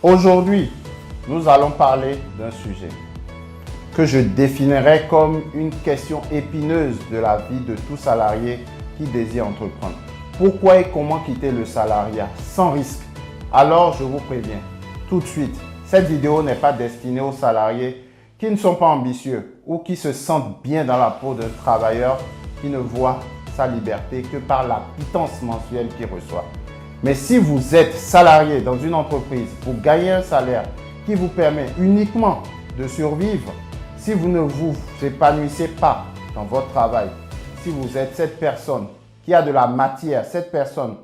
Aujourd'hui, nous allons parler d'un sujet que je définirais comme une question épineuse de la vie de tout salarié qui désire entreprendre. Pourquoi et comment quitter le salariat sans risque? Alors, je vous préviens tout de suite, cette vidéo n'est pas destinée aux salariés qui ne sont pas ambitieux ou qui se sentent bien dans la peau d'un travailleur qui ne voit sa liberté que par la pitance mensuelle qu'il reçoit. Mais si vous êtes salarié dans une entreprise, vous gagnez un salaire qui vous permet uniquement de survivre, si vous ne vous épanouissez pas dans votre travail, si vous êtes cette personne qui a de la matière, cette personne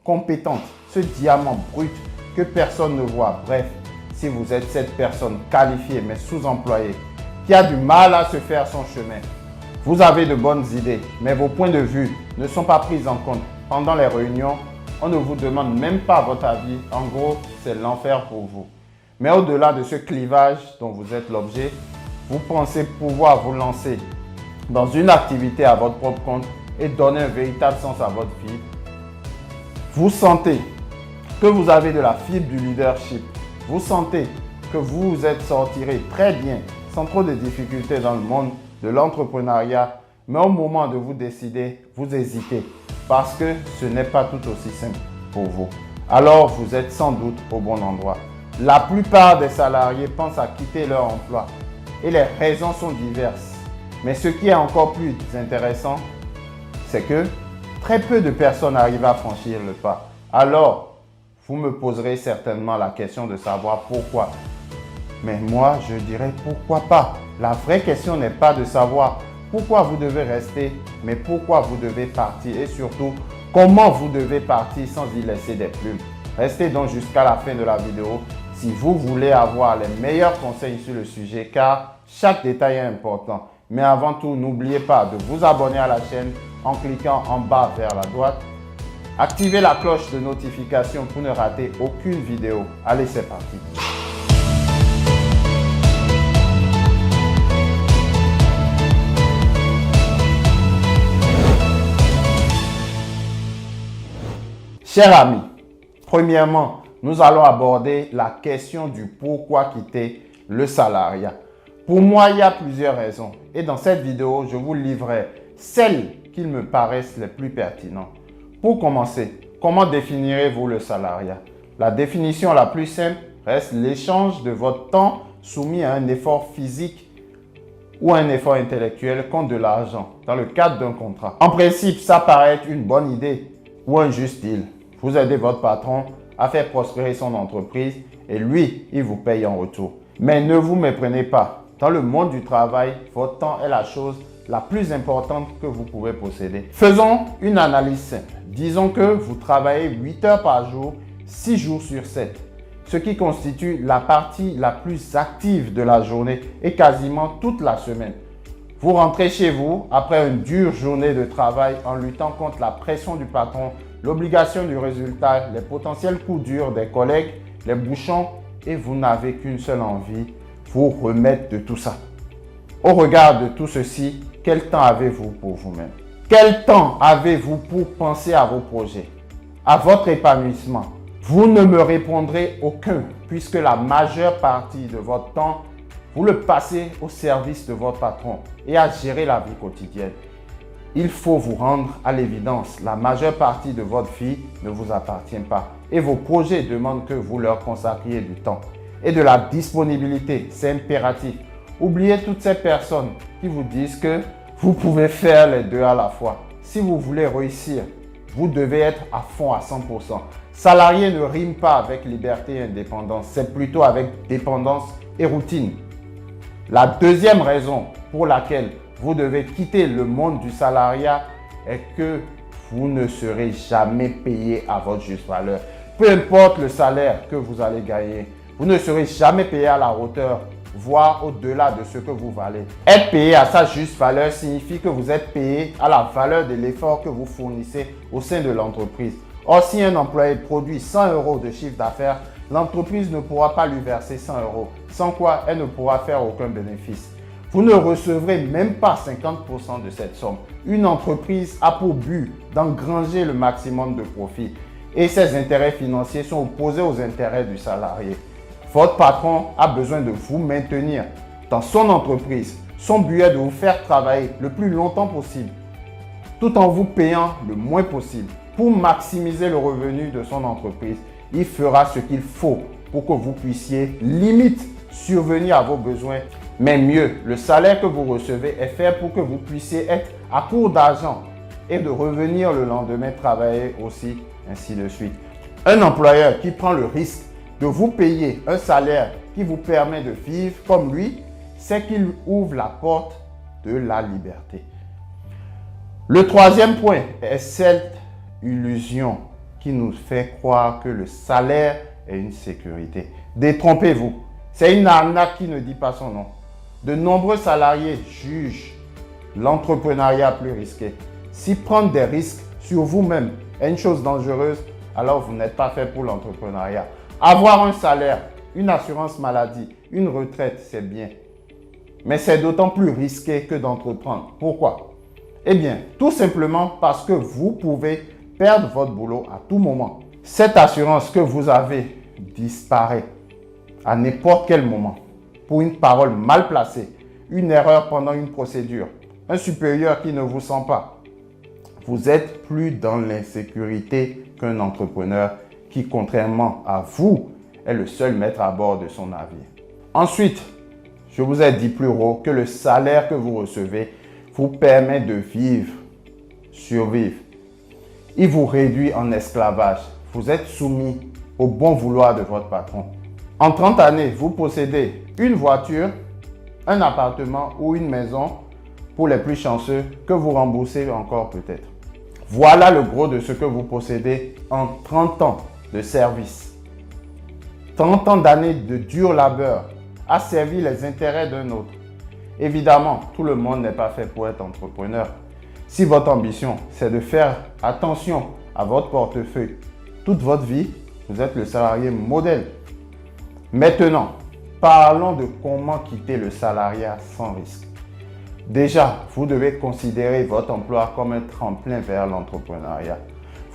compétente, ce diamant brut que personne ne voit, bref, si vous êtes cette personne qualifiée mais sous-employée, qui a du mal à se faire son chemin, vous avez de bonnes idées, mais vos points de vue ne sont pas pris en compte. Pendant les réunions, on ne vous demande même pas votre avis. En gros, c'est l'enfer pour vous. Mais au-delà de ce clivage dont vous êtes l'objet, vous pensez pouvoir vous lancer dans une activité à votre propre compte et donner un véritable sens à votre vie. Vous sentez que vous avez de la fibre du leadership. Vous sentez que vous vous êtes sortirez très bien, sans trop de difficultés dans le monde de l'entrepreneuriat, mais au moment de vous décider, vous hésitez parce que ce n'est pas tout aussi simple pour vous. Alors, vous êtes sans doute au bon endroit. La plupart des salariés pensent à quitter leur emploi et les raisons sont diverses. Mais ce qui est encore plus intéressant, c'est que très peu de personnes arrivent à franchir le pas. Alors, vous me poserez certainement la question de savoir pourquoi. Mais moi, je dirais pourquoi pas. La vraie question n'est pas de savoir pourquoi vous devez rester, mais pourquoi vous devez partir et surtout, comment vous devez partir sans y laisser des plumes. Restez donc jusqu'à la fin de la vidéo si vous voulez avoir les meilleurs conseils sur le sujet car chaque détail est important. Mais avant tout, n'oubliez pas de vous abonner à la chaîne en cliquant en bas vers la droite. Activez la cloche de notification pour ne rater aucune vidéo. Allez, c'est parti. Chers amis, premièrement, nous allons aborder la question du pourquoi quitter le salariat. Pour moi, il y a plusieurs raisons et dans cette vidéo, je vous livrerai celles qui me paraissent les plus pertinentes. Pour commencer, comment définirez-vous le salariat? La définition la plus simple reste l'échange de votre temps soumis à un effort physique ou un effort intellectuel contre de l'argent dans le cadre d'un contrat. En principe, ça paraît être une bonne idée ou un juste deal. Vous aidez votre patron à faire prospérer son entreprise et lui, il vous paye en retour. Mais ne vous méprenez pas. Dans le monde du travail, votre temps est la chose la plus importante que vous pouvez posséder. Faisons une analyse simple. Disons que vous travaillez 8 heures par jour, 6 jours sur 7, ce qui constitue la partie la plus active de la journée et quasiment toute la semaine. Vous rentrez chez vous après une dure journée de travail en luttant contre la pression du patron, l'obligation du résultat, les potentiels coups durs des collègues, les bouchons et vous n'avez qu'une seule envie, vous remettre de tout ça. Au regard de tout ceci, quel temps avez-vous pour vous-même? Quel temps avez-vous pour penser à vos projets, à votre épanouissement? Vous ne me répondrez aucun puisque la majeure partie de votre temps, vous le passez au service de votre patron et à gérer la vie quotidienne. Il faut vous rendre à l'évidence, la majeure partie de votre vie ne vous appartient pas et vos projets demandent que vous leur consacriez du temps et de la disponibilité, c'est impératif. Oubliez toutes ces personnes qui vous disent que vous pouvez faire les deux à la fois. Si vous voulez réussir, vous devez être à fond à 100%. Salarié ne rime pas avec liberté et indépendance, c'est plutôt avec dépendance et routine. La deuxième raison pour laquelle vous devez quitter le monde du salariat est que vous ne serez jamais payé à votre juste valeur. Peu importe le salaire que vous allez gagner, vous ne serez jamais payé à la hauteur, voire au-delà de ce que vous valez. Être payé à sa juste valeur signifie que vous êtes payé à la valeur de l'effort que vous fournissez au sein de l'entreprise. Or, si un employé produit 100 € de chiffre d'affaires, l'entreprise ne pourra pas lui verser 100 €, sans quoi elle ne pourra faire aucun bénéfice. Vous ne recevrez même pas 50% de cette somme. Une entreprise a pour but d'engranger le maximum de profit et ses intérêts financiers sont opposés aux intérêts du salarié. Votre patron a besoin de vous maintenir dans son entreprise. Son but est de vous faire travailler le plus longtemps possible, tout en vous payant le moins possible. Pour maximiser le revenu de son entreprise, il fera ce qu'il faut pour que vous puissiez limite survenir à vos besoins. Mais mieux, le salaire que vous recevez est fait pour que vous puissiez être à court d'argent et de revenir le lendemain travailler aussi, ainsi de suite. Un employeur qui prend le risque de vous payer un salaire qui vous permet de vivre comme lui, c'est qu'il ouvre la porte de la liberté. Le troisième point est cette illusion qui nous fait croire que le salaire est une sécurité. Détrompez-vous, c'est une arnaque qui ne dit pas son nom. De nombreux salariés jugent l'entrepreneuriat plus risqué. Si prendre des risques sur vous-même est une chose dangereuse, alors vous n'êtes pas fait pour l'entrepreneuriat. Avoir un salaire, une assurance maladie, une retraite, c'est bien. Mais c'est d'autant plus risqué que d'entreprendre. Pourquoi? Eh bien, tout simplement parce que vous pouvez perdre votre boulot à tout moment. Cette assurance que vous avez disparaît à n'importe quel moment pour une parole mal placée, une erreur pendant une procédure, un supérieur qui ne vous sent pas. Vous êtes plus dans l'insécurité qu'un entrepreneur qui, contrairement à vous, est le seul maître à bord de son navire. Ensuite, je vous ai dit plus haut que le salaire que vous recevez vous permet de vivre, survivre. Il vous réduit en esclavage. Vous êtes soumis au bon vouloir de votre patron. En 30 années, vous possédez une voiture, un appartement ou une maison pour les plus chanceux que vous remboursez encore peut-être. Voilà le gros de ce que vous possédez en 30 ans de service. 30 ans d'années de dur labeur à servir les intérêts d'un autre. Évidemment, tout le monde n'est pas fait pour être entrepreneur. Si votre ambition, c'est de faire attention à votre portefeuille toute votre vie, vous êtes le salarié modèle. Maintenant, parlons de comment quitter le salariat sans risque. Déjà, vous devez considérer votre emploi comme un tremplin vers l'entrepreneuriat.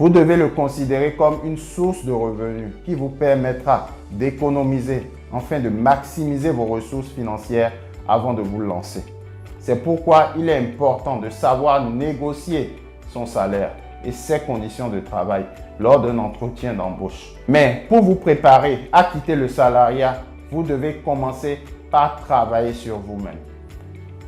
Vous devez le considérer comme une source de revenus qui vous permettra d'économiser, afin de maximiser vos ressources financières avant de vous lancer. C'est pourquoi il est important de savoir négocier son salaire et ses conditions de travail lors d'un entretien d'embauche. Mais pour vous préparer à quitter le salariat, vous devez commencer par travailler sur vous-même.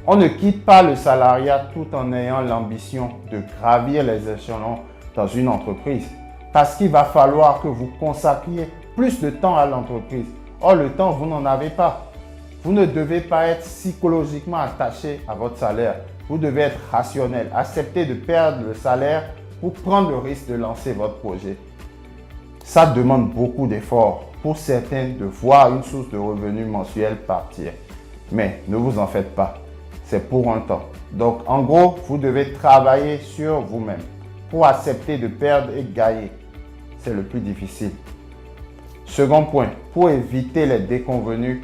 On ne quitte pas le salariat tout en ayant l'ambition de gravir les échelons dans une entreprise, parce qu'il va falloir que vous consacriez plus de temps à l'entreprise. Or, le temps, vous n'en avez pas. Vous ne devez pas être psychologiquement attaché à votre salaire. Vous devez être rationnel, accepter de perdre le salaire pour prendre le risque de lancer votre projet. Ça demande beaucoup d'efforts pour certains de voir une source de revenus mensuels partir. Mais ne vous en faites pas, c'est pour un temps. Donc en gros, vous devez travailler sur vous-même pour accepter de perdre et gagner. C'est le plus difficile. Second point, pour éviter les déconvenus,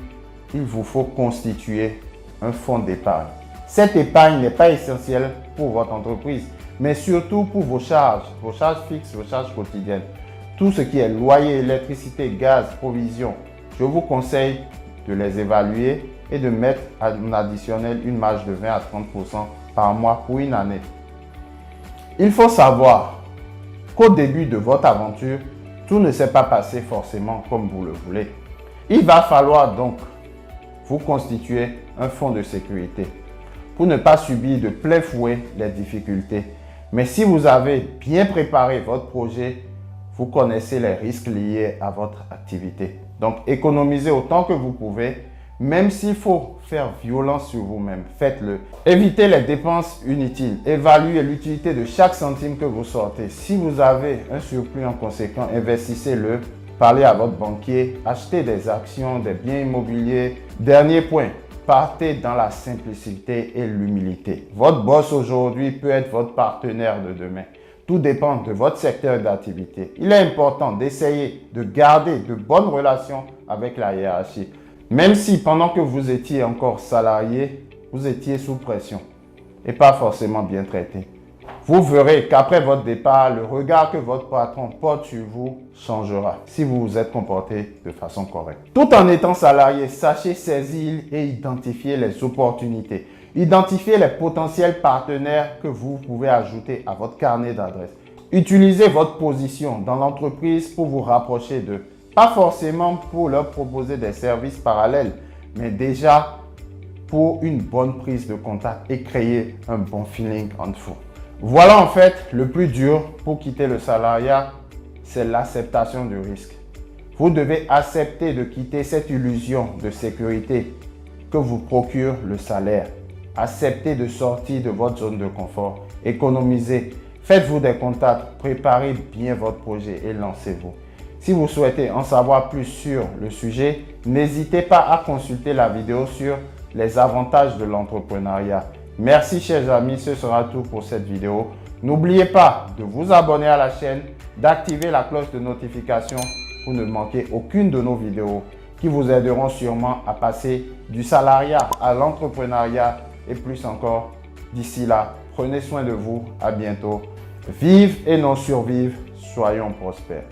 il vous faut constituer un fonds d'épargne. Cette épargne n'est pas essentielle pour votre entreprise, mais surtout pour vos charges fixes, vos charges quotidiennes. Tout ce qui est loyer, électricité, gaz, provisions, je vous conseille de les évaluer et de mettre en additionnel une marge de 20 à 30% par mois pour une année. Il faut savoir qu'au début de votre aventure, tout ne s'est pas passé forcément comme vous le voulez. Il va falloir donc vous constituer un fonds de sécurité pour ne pas subir de plein fouet les difficultés. Mais si vous avez bien préparé votre projet, vous connaissez les risques liés à votre activité. Donc, économisez autant que vous pouvez, même s'il faut faire violence sur vous-même, faites-le. Évitez les dépenses inutiles. Évaluez l'utilité de chaque centime que vous sortez. Si vous avez un surplus en conséquent, investissez-le. Parlez à votre banquier, achetez des actions, des biens immobiliers. Dernier point, partez dans la simplicité et l'humilité. Votre boss aujourd'hui peut être votre partenaire de demain. Tout dépend de votre secteur d'activité. Il est important d'essayer de garder de bonnes relations avec la hiérarchie. Même si pendant que vous étiez encore salarié, vous étiez sous pression et pas forcément bien traité. Vous verrez qu'après votre départ, le regard que votre patron porte sur vous changera si vous vous êtes comporté de façon correcte. Tout en étant salarié, sachez saisir et identifier les opportunités. Identifiez les potentiels partenaires que vous pouvez ajouter à votre carnet d'adresses. Utilisez votre position dans l'entreprise pour vous rapprocher d'eux. Pas forcément pour leur proposer des services parallèles, mais déjà pour une bonne prise de contact et créer un bon feeling entre vous. Voilà en fait le plus dur pour quitter le salariat, c'est l'acceptation du risque. Vous devez accepter de quitter cette illusion de sécurité que vous procure le salaire. Acceptez de sortir de votre zone de confort, économisez, faites-vous des contacts, préparez bien votre projet et lancez-vous. Si vous souhaitez en savoir plus sur le sujet, n'hésitez pas à consulter la vidéo sur les avantages de l'entrepreneuriat. Merci chers amis, ce sera tout pour cette vidéo. N'oubliez pas de vous abonner à la chaîne, d'activer la cloche de notification pour ne manquer aucune de nos vidéos qui vous aideront sûrement à passer du salariat à l'entrepreneuriat et plus encore. D'ici là, prenez soin de vous, à bientôt. Vive et non survive, soyons prospères.